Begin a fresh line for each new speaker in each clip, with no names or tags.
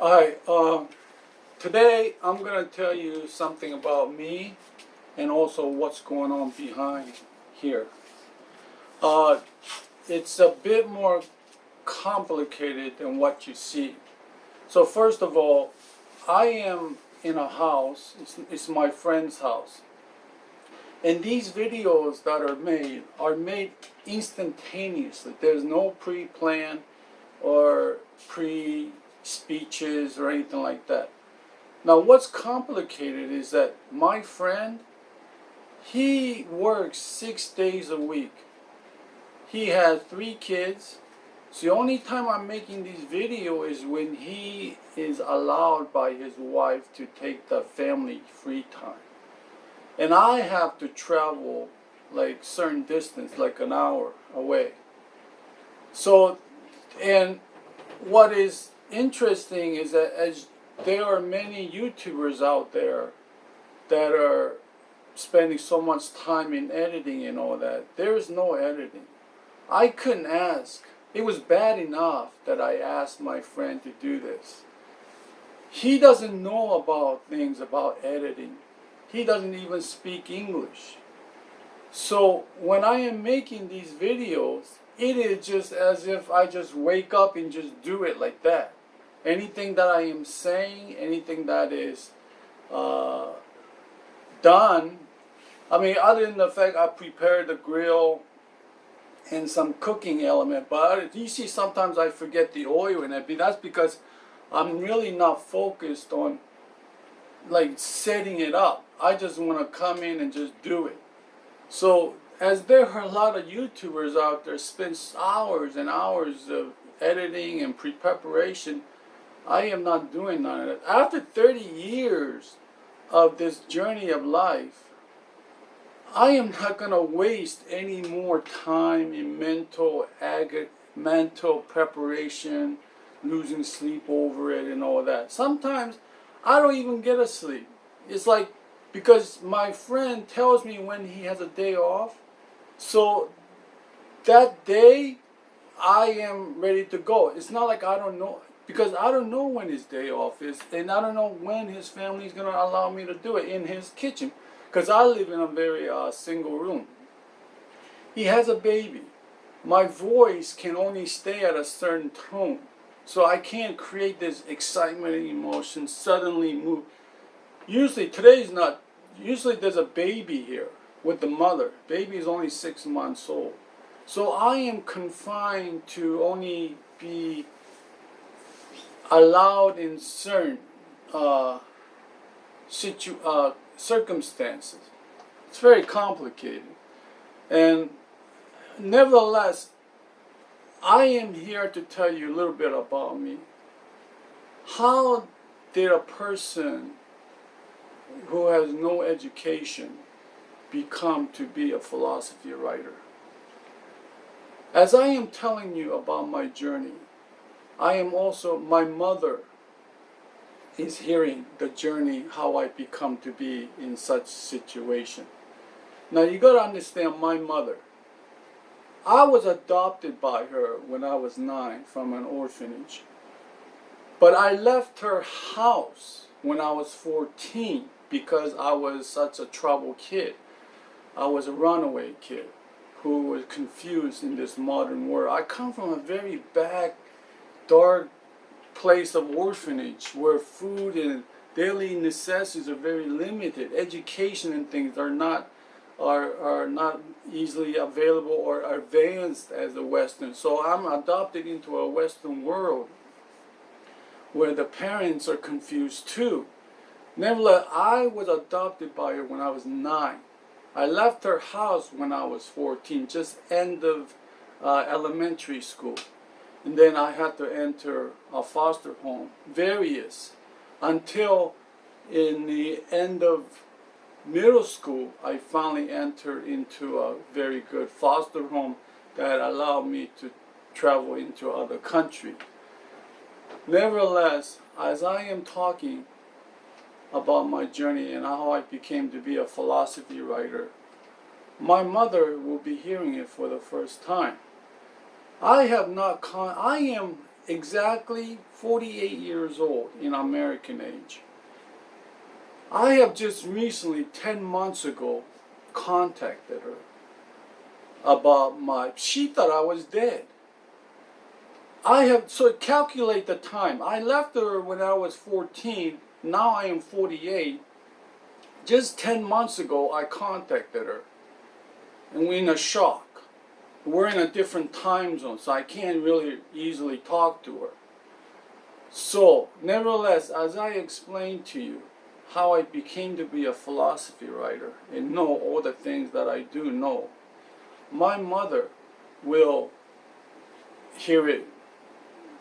Hi, today I'm going to tell you something about me and also what's going on behind here. Uh, it's a bit more complicated than what you see. So first of all, I am in a house, it's my friend's house. And these videos that are made instantaneously. There's no pre-plan or pre-speeches or anything like that. Now, what's complicated is that my friend, he works 6 days a week. He has 3 kids. So the only time I'm making these videos is when he is allowed by his wife to take the family free time. And I have to travel like certain distance, like an hour away. So, and what is interesting is that as there are many YouTubers out there that are spending so much time in editing and all that. There is no editing. I couldn't ask. It was bad enough that I asked my friend to do this. He doesn't know about things about editing. He doesn't even speak English. So when I am making these videos, it is just as if I just wake up and just do it like that. Anything that I am saying, anything that is done, I mean, other than the fact I prepared the grill and some cooking element, but you see sometimes I forget the oil in it, but that's because I'm really not focused on like setting it up. I just want to come in and just do it. So as there are a lot of YouTubers out there spend hours and hours of editing and pre-preparation, I am not doing none of that. After 30 years of this journey of life, I am not going to waste any more time in mental preparation, losing sleep over it and all that. Sometimes I don't even get a sleep. It's like because my friend tells me when he has a day off, so that day I am ready to go. It's not like I don't know, because I don't know when his day off is, and I don't know when his family is going to allow me to do it in his kitchen, because I live in a very single room. He has a baby. My voice can only stay at a certain tone, so I can't create this excitement and emotion, suddenly move. Usually there's a baby here with the mother. Baby is only 6 months old. So I am confined to only be allowed in certain circumstances. It's very complicated. And nevertheless, I am here to tell you a little bit about me. How did a person who has no education become to be a philosophy writer? As I am telling you about my journey, my mother is hearing the journey, how I become to be in such situation. Now you got to understand my mother. I was adopted by her when I was 9 from an orphanage. But I left her house when I was 14 because I was such a troubled kid. I was a runaway kid who was confused in this modern world. I come from a very back, dark place of orphanage where food and daily necessities are very limited. Education and things are not easily available or advanced as a Western. So I'm adopted into a Western world where the parents are confused too. Nevertheless, I was adopted by her when I was 9. I left her house when I was 14, just end of elementary school. And then I had to enter a foster home, various, until in the end of middle school, I finally entered into a very good foster home that allowed me to travel into other countries. Nevertheless, as I am talking about my journey and how I became to be a philosophy writer, my mother will be hearing it for the first time. I am exactly 48 years old in American age. I have just recently, 10 months ago, contacted her about she thought I was dead. So calculate the time. I left her when I was 14, now I am 48. Just 10 months ago, I contacted her, and we're in a shock. We're in a different time zone, so I can't really easily talk to her. So, nevertheless, as I explained to you how I became to be a philosophy writer and know all the things that I do know, my mother will hear it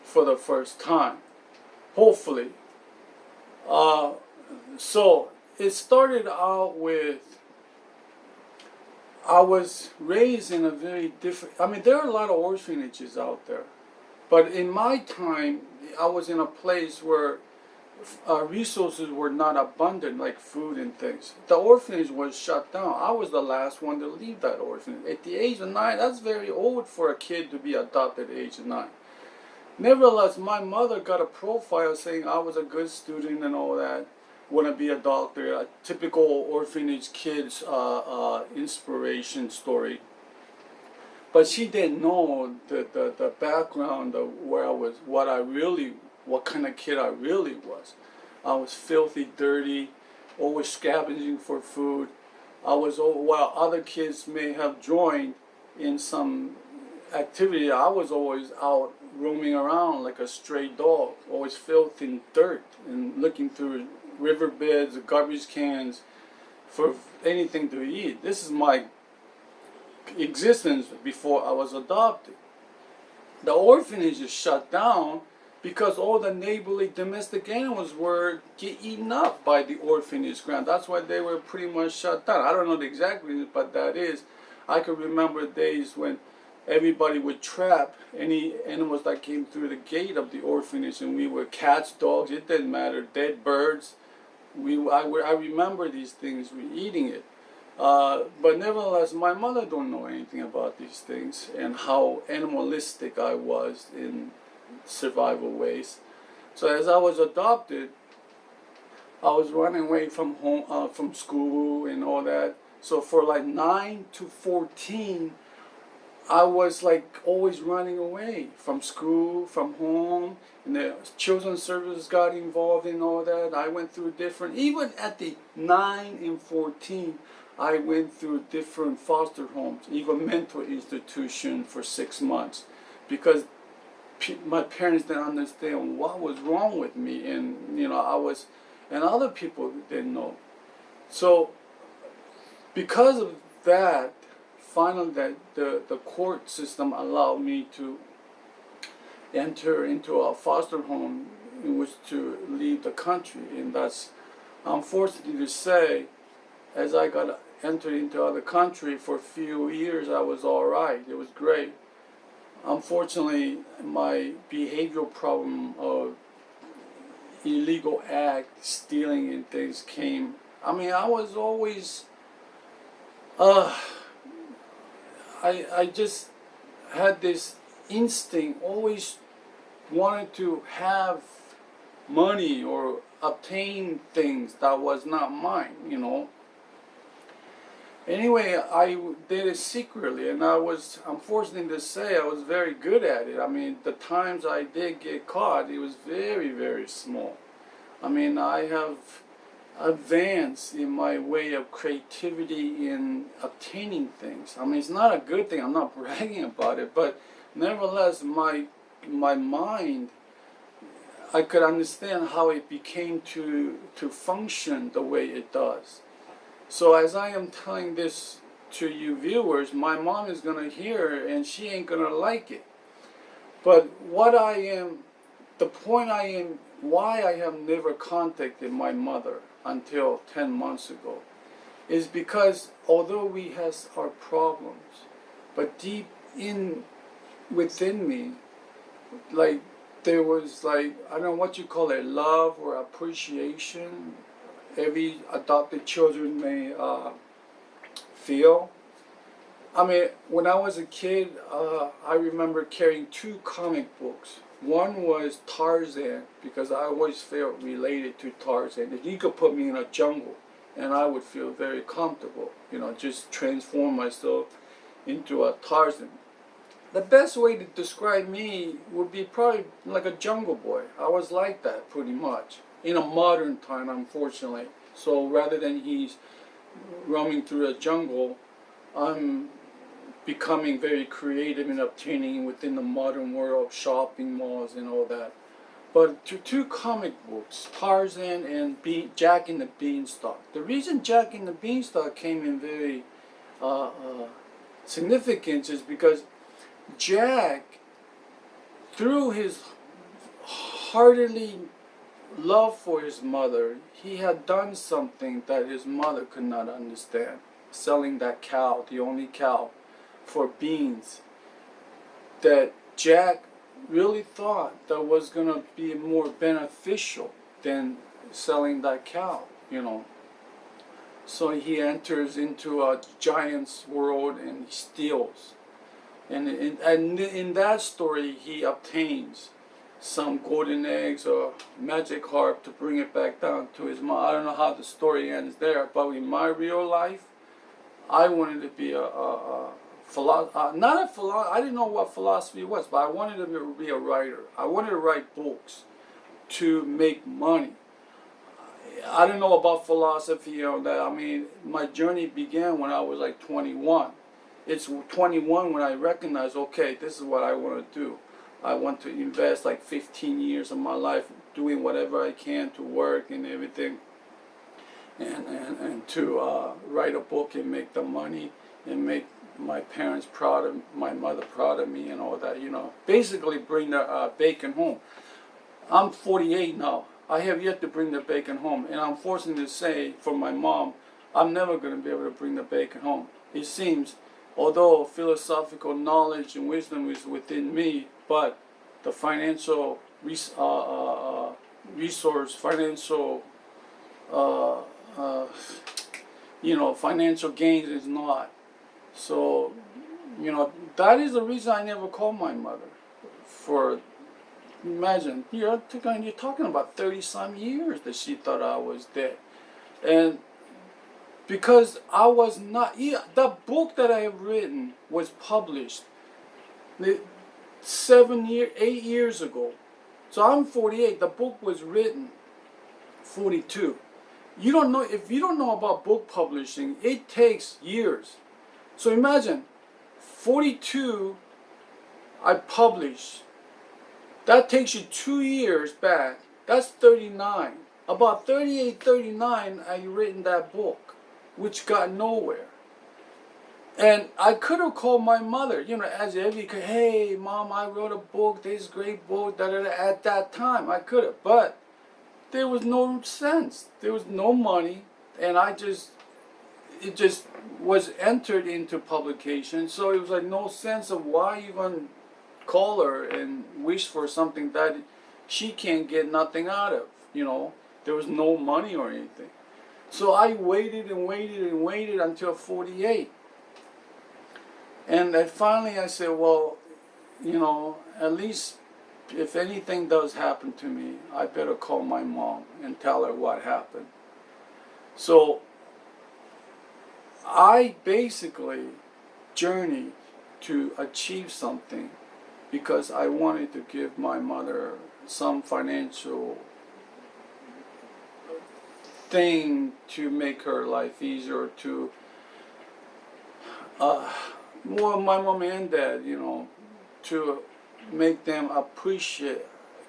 for the first time, hopefully. So it started out with, I was raised in a very different, I mean, there are a lot of orphanages out there, but in my time, I was in a place where resources were not abundant, like food and things. The orphanage was shut down. I was the last one to leave that orphanage. At the age of 9, that's very old for a kid to be adopted at the age of 9. Nevertheless, my mother got a profile saying I was a good student and all that, want to be a doctor, a typical orphanage kid's inspiration story. But she didn't know the background of where I was, what kind of kid I really was. I was filthy, dirty, always scavenging for food. While other kids may have joined in some activity, I was always out roaming around like a stray dog, always filthy in dirt and looking through riverbeds, garbage cans for anything to eat. This is my existence before I was adopted. The orphanage is shut down because all the neighborly domestic animals were eaten up by the orphanage ground. That's why they were pretty much shut down. I don't know the exact reason, but that is. I can remember days when everybody would trap any animals that came through the gate of the orphanage, and we were cats, dogs, it didn't matter, dead birds. I remember these things, we eating it. But nevertheless, my mother don't know anything about these things and how animalistic I was in survival ways. So as I was adopted, I was running away from home, from school and all that. So for like 9 to 14, I was like always running away from school, from home, and the children's services got involved in all that. I went through even at the 9 and 14, I went through different foster homes, even mental institution for 6 months, because my parents didn't understand what was wrong with me, and and other people didn't know. So because of that, finally the court system allowed me to enter into a foster home in which to leave the country, and that's, unfortunately to say, as I got entered into other country for a few years, I was all right. It was great. Unfortunately, my behavioral problem of illegal act, stealing and things came. I mean, I was always, I just had this instinct, always wanted to have money or obtain things that was not mine. Anyway, I did it secretly, and I was, unfortunate to say, I was very good at it. I mean, the times I did get caught, it was very, very small. I mean, I have advanced in my way of creativity in obtaining things. I mean, it's not a good thing, I'm not bragging about it, but nevertheless, my mind, I could understand how it became to function the way it does. So as I am telling this to you viewers, my mom is going to hear it and she ain't going to like it. But the point I am, why I have never contacted my mother until 10 months ago, is because although we have our problems, but deep within me, like there was like, I don't know what you call it, love or appreciation every adopted children may feel. I mean, when I was a kid, I remember carrying 2 comic books One was Tarzan, because I always felt related to Tarzan. If you could put me in a jungle, and I would feel very comfortable, just transform myself into a Tarzan. The best way to describe me would be probably like a jungle boy. I was like that pretty much in a modern time, unfortunately. So rather than he's roaming through the jungle, I'm becoming very creative and obtaining within the modern world of shopping malls and all that. But two comic books, Tarzan and Jack and the Beanstalk. The reason Jack and the Beanstalk came in very significance is because Jack, through his heartily love for his mother, he had done something that his mother could not understand. Selling that cow, the only cow, for beans. That Jack really thought that was going to be more beneficial than selling that cow, So he enters into a giant's world and he steals. And in that story, he obtains some golden eggs or magic harp to bring it back down to his mom. I don't know how the story ends there, but in my real life, I wanted to be I didn't know what philosophy was, but I wanted to be a writer. I wanted to write books to make money. I don't know about philosophy or that. I mean, my journey began when I was like 21. It's 21 when I recognized, okay, this is what I want to do. I want to invest like 15 years of my life doing whatever I can to work and everything, and to write a book and make the money and make my parents proud of my mother proud of me and all that, Basically bring the bacon home. I'm 48 now. I have yet to bring the bacon home, and I'm forced to say for my mom, I'm never going to be able to bring the bacon home. It seems, although philosophical knowledge and wisdom is within me, but the financial resource, financial gains is not. So, that is the reason I never called my mother. Imagine, you're talking about 30-some years that she thought I was dead. And because I was not, the book that I have written was published 8 years ago. So I'm 48, the book was written 42. If you don't know about book publishing, it takes years. So imagine, 42, I published. That takes you 2 years back. That's 39. About 38, 39, I written that book, which got nowhere. And I could have called my mother, as every, hey, Mom, I wrote a book, this great book, at that time. I could have, but there was no sense. There was no money, and it just was entered into publication, so it was like no sense of why even call her and wish for something that she can't get nothing out of, There was no money or anything. So I waited and waited and waited until 48. And then finally I said, well, at least if anything does happen to me, I better call my mom and tell her what happened. So I basically journeyed to achieve something because I wanted to give my mother some financial thing to make her life easier, to my mom and dad, to make them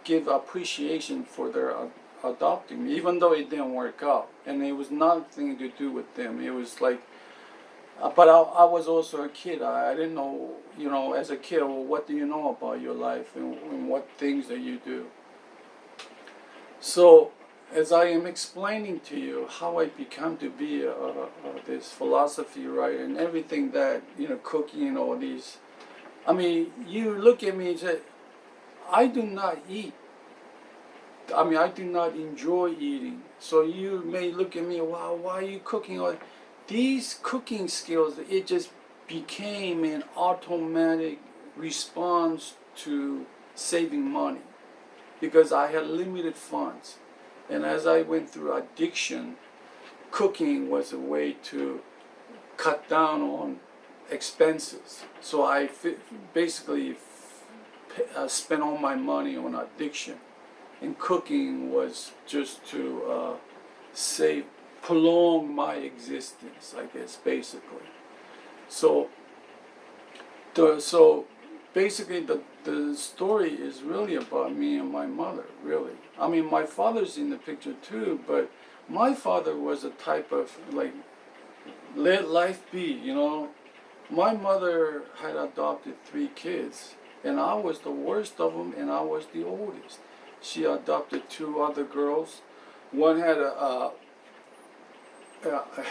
give appreciation for their adopting me, even though it didn't work out. And it was nothing to do with them. It was like, but I was also a kid. I didn't know, as a kid, well, what do you know about your life and what things that you do? So, as I am explaining to you how I become to be this philosophy writer and everything that, cooking and all these, I mean, you look at me and say, I do not eat. I do not enjoy eating. So you may look at me, wow, why are you cooking? These cooking skills, it just became an automatic response to saving money because I had limited funds. And as I went through addiction, cooking was a way to cut down on expenses. So I basically spent all my money on addiction. And cooking was just to save, prolong my existence, I guess, basically. So, so basically the story is really about me and my mother, really. I mean, my father's in the picture too, but my father was a type of, like, let life be, you know. My mother had adopted 3 kids, and I was the worst of them, and I was the oldest. She adopted 2 other girls. One had a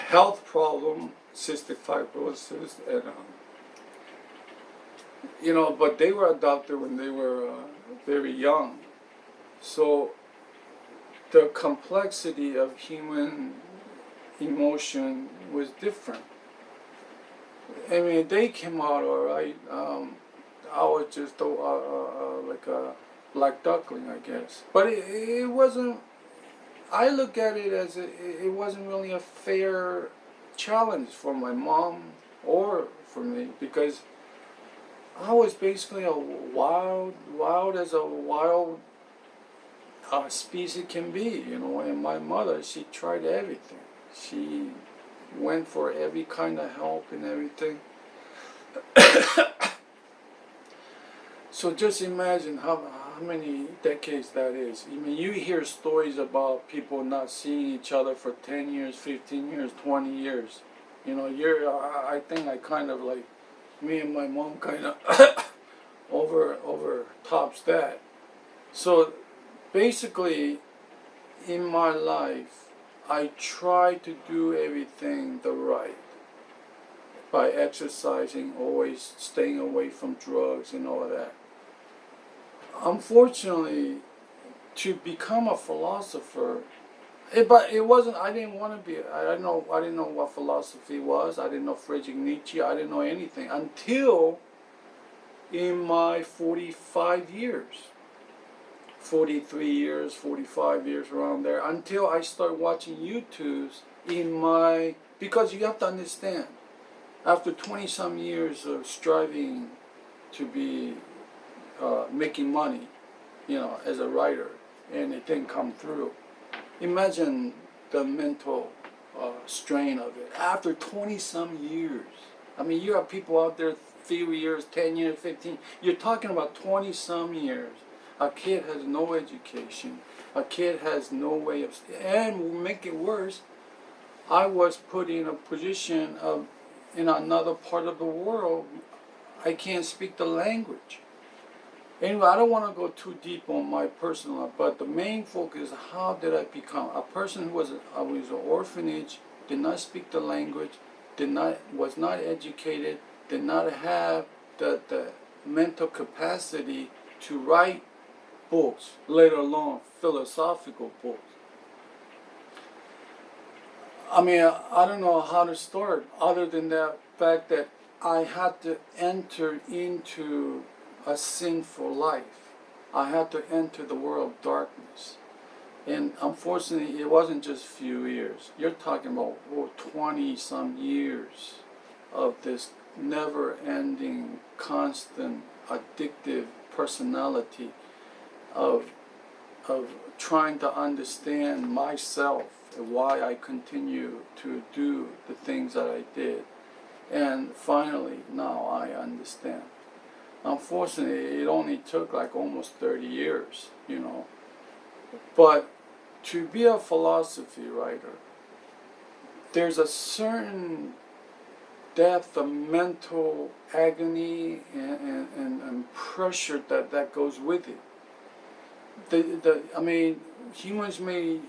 health problem, cystic fibrosis, and you know, but they were adopted when they were very young. So the complexity of human emotion was different. I mean, they came out all right. I was just like a black duckling, I guess. But it wasn't. I look at it as it wasn't really a fair challenge for my mom or for me, because I was basically a wild as a wild species can be, you know. And my mother, she tried everything. She went for every kind of help and everything. So just imagine how many decades that is. I mean, you hear stories about people not seeing each other for 10 years, 15 years, 20 years. You know, I think I kind of like, me and my mom kind of over tops that. So basically, in my life, I try to do everything the right, by exercising, always staying away from drugs and all of that. Unfortunately, to become a philosopher, but it wasn't. I didn't want to be. I didn't know what philosophy was. I didn't know Friedrich Nietzsche. I didn't know anything until in my 45 years, 43 years, 45 years, around there. Until I started watching YouTubes because you have to understand, after 20 some years of striving to be making money, you know, as a writer, and it didn't come through. Imagine the mental strain of it. After 20 some years, I mean, you have people out there, few years, 10 years, 15, you're talking about 20 some years. A kid has no education. A kid has no way of, and will make it worse, I was put in a position of, in another part of the world, I can't speak the language. Anyway, I don't want to go too deep on my personal life, but the main focus is how did I become a person who was an orphanage, did not speak the language, was not educated, did not have the mental capacity to write books, let alone philosophical books. I mean, I don't know how to start other than the fact that I had to enter into a sinful life. I had to enter the world of darkness. And unfortunately, it wasn't just a few years. You're talking about 20 some years of this never-ending, constant, addictive personality of trying to understand myself and why I continue to do the things that I did. And finally, now I understand. Unfortunately, it only took like almost 30 years, you know. But to be a philosophy writer, there's a certain depth of mental agony and pressure that goes with it. I mean, humans may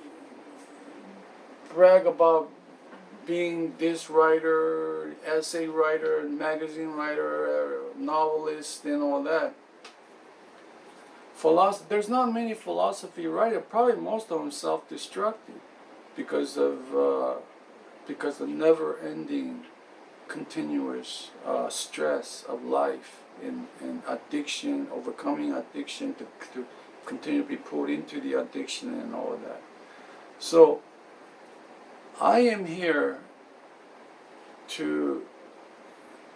brag about being this writer, essay writer, magazine writer, novelist, and all that. There's not many philosophy writers. Probably most of them self-destructive because of never-ending continuous stress of life and addiction, overcoming addiction to continue to be pulled into the addiction and all of that. So I am here to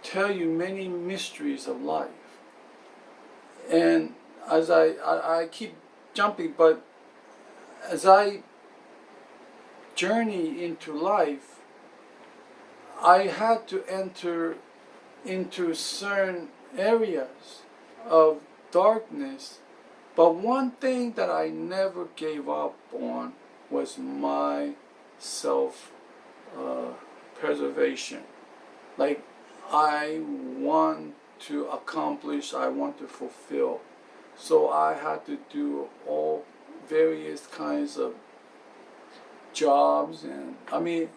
tell you many mysteries of life. And as I keep jumping, but as I journey into life, I had to enter into certain areas of darkness. But one thing that I never gave up on was my self preservation. Like, I want to accomplish, I want to fulfill. So I had to do all various kinds of jobs, and I mean,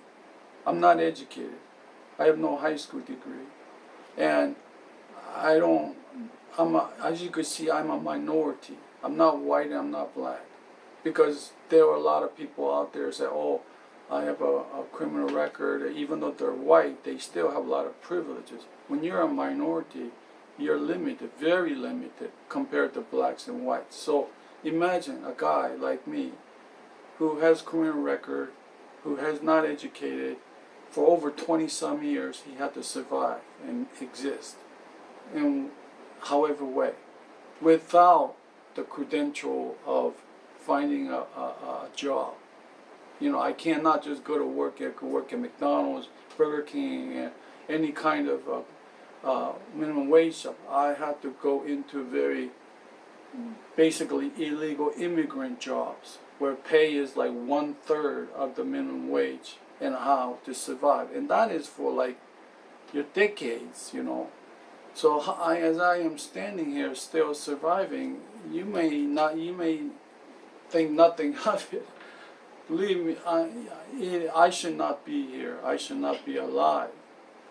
I'm not educated. I have no high school degree, and I don't. As you could see, I'm a minority. I'm not white and I'm not black, because there are a lot of people out there who say, "Oh, I have a criminal record." Even though they're white, they still have a lot of privileges. When you're a minority, you're limited, very limited, compared to blacks and whites. So imagine a guy like me, who has criminal record, who has not educated, for over 20 some years, he had to survive and exist in however way, without the credential of finding a job. You know, I cannot just go to work at McDonald's, Burger King, and any kind of minimum wage job. I had to go into very basically illegal immigrant jobs, where pay is like 1/3 of the minimum wage, and how to survive. And that is for like your decades, you know. So as I am standing here still surviving, you may think nothing of it. Believe me, I should not be here. I should not be alive.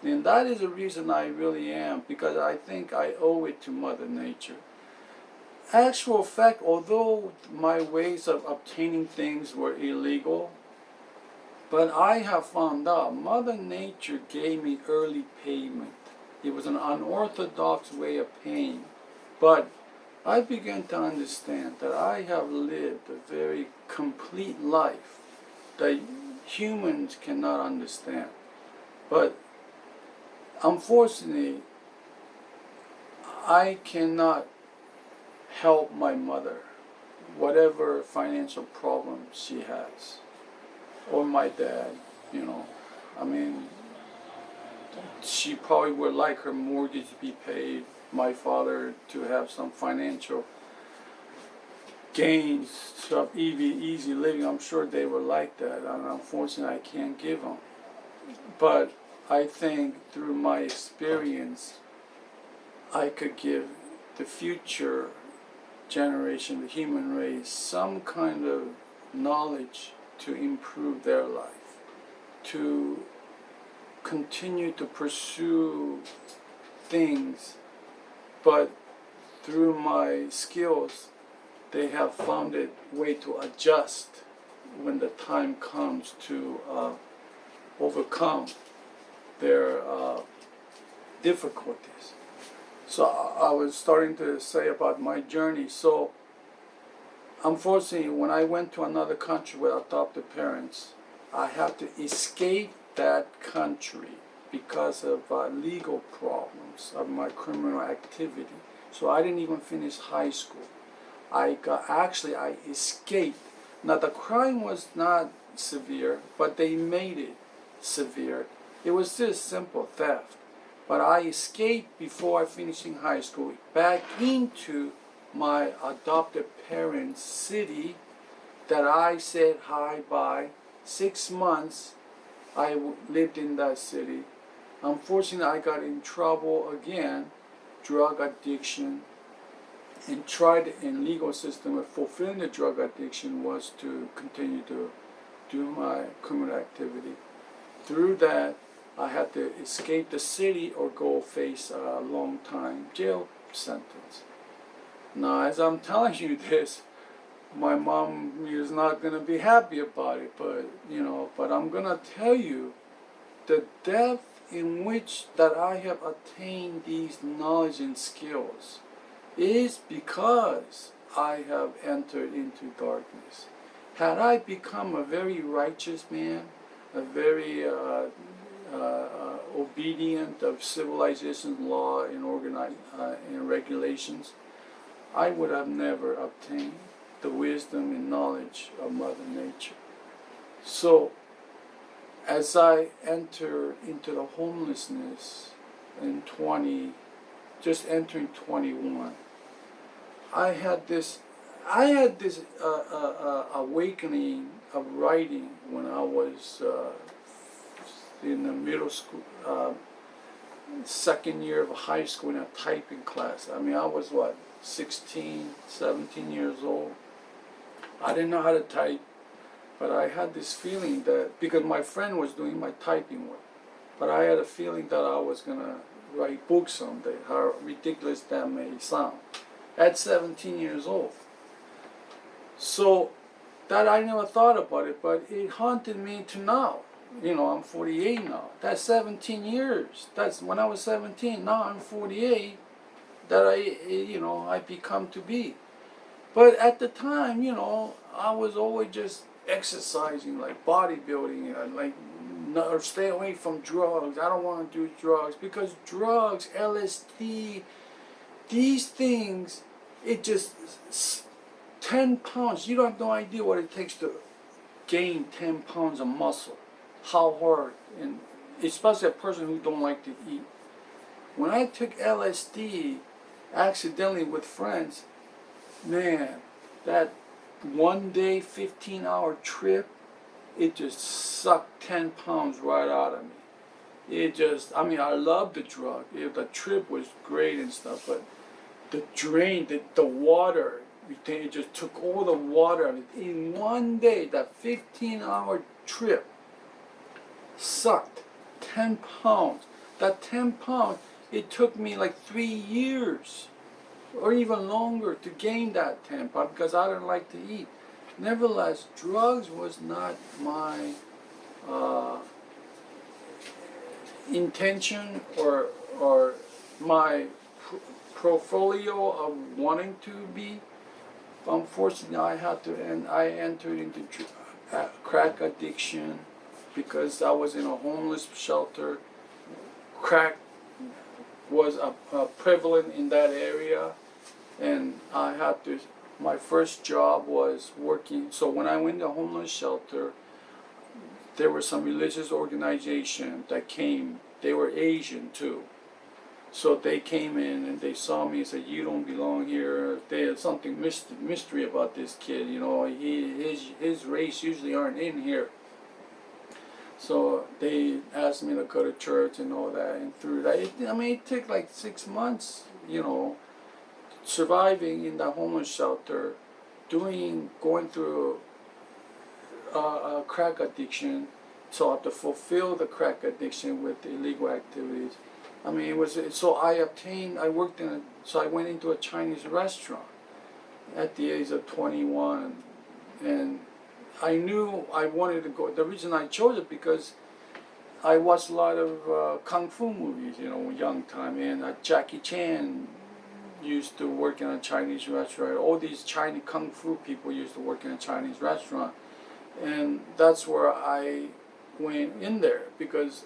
And that is the reason I really am, because I think I owe it to Mother Nature. Actual fact, although my ways of obtaining things were illegal, but I have found out Mother Nature gave me early payment. It was an unorthodox way of paying, but I began to understand that I have lived a very complete life that humans cannot understand. But unfortunately, I cannot help my mother, whatever financial problem she has, or my dad, you know. I mean, she probably would like her mortgage to be paid, my father to have some financial gains, some easy living. I'm sure they were like that, and unfortunately I can't give them. But I think through my experience, I could give the future generation, the human race, some kind of knowledge to improve their life, to continue to pursue things, but through my skills, they have found a way to adjust when the time comes to overcome their difficulties. So I was starting to say about my journey. So unfortunately, when I went to another country with adopted parents, I had to escape that country because of legal problems of my criminal activity. So I didn't even finish high school. I escaped. Now the crime was not severe, but they made it severe. It was just simple theft. But I escaped before I finishing high school back into my adopted parents' city that I said hi bye. 6 months I lived in that city. Unfortunately, I got in trouble again, drug addiction, and tried in legal system of fulfilling the drug addiction was to continue to do my criminal activity. Through that, I had to escape the city or go face a long time jail sentence. Now, as I'm telling you this, my mom is not going to be happy about it, but I'm going to tell you the death in which that I have attained these knowledge and skills is because I have entered into darkness. Had I become a very righteous man, a very obedient of civilization law and and regulations, I would have never obtained the wisdom and knowledge of Mother Nature. So, as I enter into the homelessness in just entering 21, I had this awakening of writing when I was in the middle school, second year of high school in a typing class. I mean, I was 16, 17 years old. I didn't know how to type, but I had this feeling that, because my friend was doing my typing work, but I had a feeling that I was going to write books someday, how ridiculous that may sound, at 17 years old. So that I never thought about it, but it haunted me to now. You know, I'm 48 now. That's 17 years. That's when I was 17. Now I'm 48. That I become to be. But at the time, I was always just exercising, like bodybuilding, and like stay away from drugs. I don't want to do drugs because drugs, LSD, these things, it just 10 pounds. You don't have no idea what it takes to gain 10 pounds of muscle. How hard, and especially a person who don't like to eat. When I took LSD accidentally with friends, man, that one day 15-hour trip, it just sucked 10 pounds right out of me. I loved the drug. The trip was great and stuff, but the drain, the water, it just took all the water out of it. In one day, that 15-hour trip sucked 10 pounds. That 10 pounds, it took me like 3 years or even longer to gain that 10 pounds because I didn't like to eat. Nevertheless, drugs was not my intention or my portfolio of wanting to be. Unfortunately, I entered into crack addiction because I was in a homeless shelter. Crack was prevalent in that area, and my first job was working. So when I went to a homeless shelter, there were some religious organization that came. They were Asian too. So they came in and they saw me and said, "You don't belong here." There's something mystery about this kid. His race usually aren't in here. So they asked me to go to church and all that, and through that, it took like 6 months, surviving in that homeless shelter, going through a crack addiction, so I have to fulfill the crack addiction with illegal activities. I went into a Chinese restaurant at the age of 21, and I knew I wanted to go. The reason I chose it because I watched a lot of kung fu movies, young time, and Jackie Chan used to work in a Chinese restaurant. All these Chinese kung fu people used to work in a Chinese restaurant, and that's where I went in there because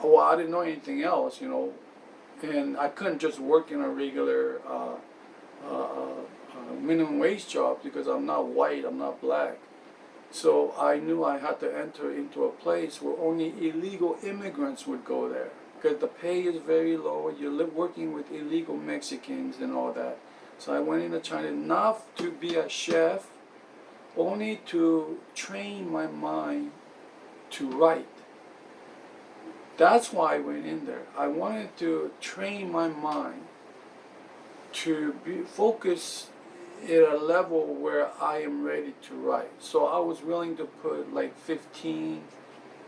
I didn't know anything else, and I couldn't just work in a regular minimum wage job because I'm not white, I'm not black. So I knew I had to enter into a place where only illegal immigrants would go there because the pay is very low. You're working with illegal Mexicans and all that. So I went into China not to be a chef, only to train my mind to write. That's why I went in there. I wanted to train my mind to be focused at a level where I am ready to write. So I was willing to put like 15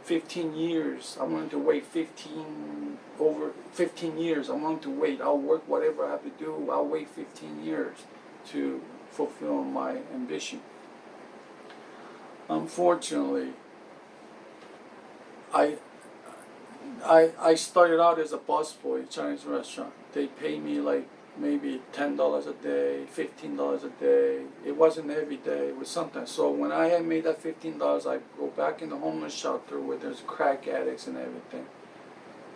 years. I'm willing to wait 15 years. I'm willing to wait. I'll work whatever I have to do. I'll wait 15 years to fulfill my ambition. Unfortunately, I started out as a busboy at a Chinese restaurant. They pay me like maybe $10 a day, $15 a day. It wasn't every day, it was sometimes. So when I had made that $15, I go back in the homeless shelter where there's crack addicts and everything.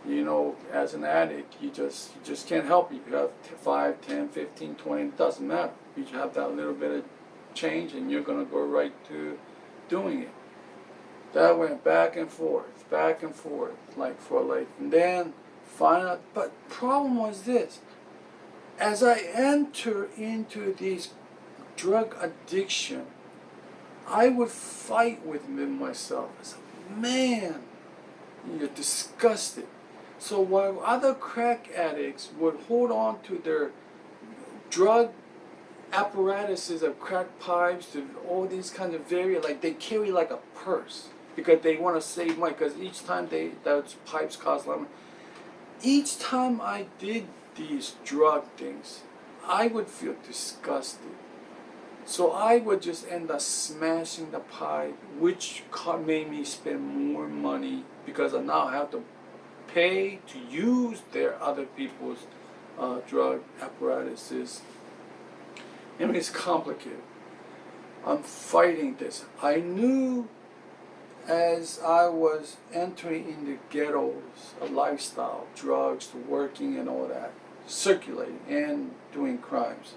You know, as an addict, you just can't help it. You have 5, 10, 15, 20, it doesn't matter. You just have that little bit of change and you're going to go right to doing it. That went back and forth, like for like, and then finally, but problem was this, as I enter into this drug addiction, I would fight within myself. I said, man, you're disgusted. So while other crack addicts would hold on to their drug apparatuses of crack pipes to all these kinds of like they carry like a purse because they want to save money because each time those pipes cost a lot of money. Each time I did these drug things, I would feel disgusted. So I would just end up smashing the pipe, which made me spend more money because I now have to pay to use their other people's drug apparatuses. I mean, it's complicated. I'm fighting this. I knew as I was entering in the ghettos, a lifestyle, drugs, working and all that, circulating and doing crimes,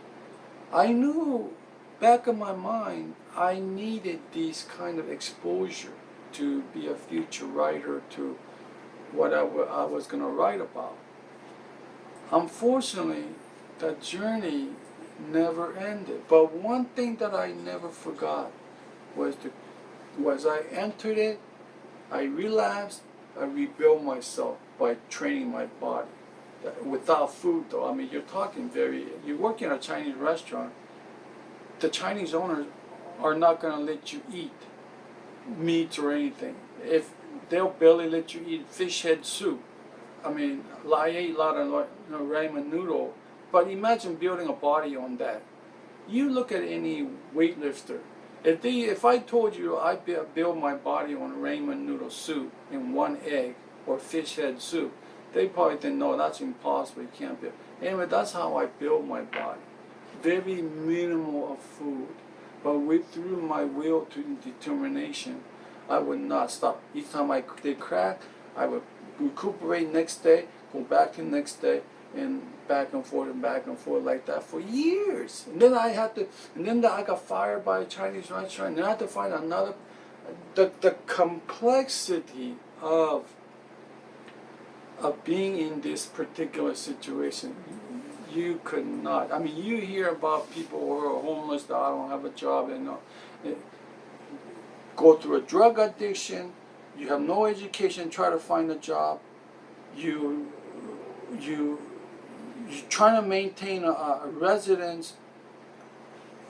I knew back in my mind I needed this kind of exposure to be a future writer to what I was going to write about. Unfortunately, that journey never ended. But one thing that I never forgot was I entered it, I relapsed, I rebuilt myself by training my body. Without food though, I mean you work in a Chinese restaurant, the Chinese owners are not going to let you eat meat or anything. If they'll barely let you eat fish head soup. I mean, I ate a lot of ramen noodle, but imagine building a body on that. You look at any weightlifter. If I told you I build my body on ramen noodle soup and one egg or fish head soup, they probably think, no, that's impossible. You can't build. Anyway, that's how I build my body. Very minimal of food, but through my will to determination, I would not stop. Each time I did crack, I would recuperate next day, go back the next day, and back and forth like that for years. And then I got fired by a Chinese restaurant, and then I had to find another. The complexity of being in this particular situation, you could not. I mean, you hear about people who are homeless that I don't have a job and go through a drug addiction. You have no education, try to find a job. You're trying to maintain a residence.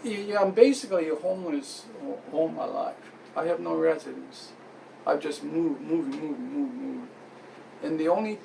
I'm basically a homeless all my life. I have no residence. I've just moved. And the only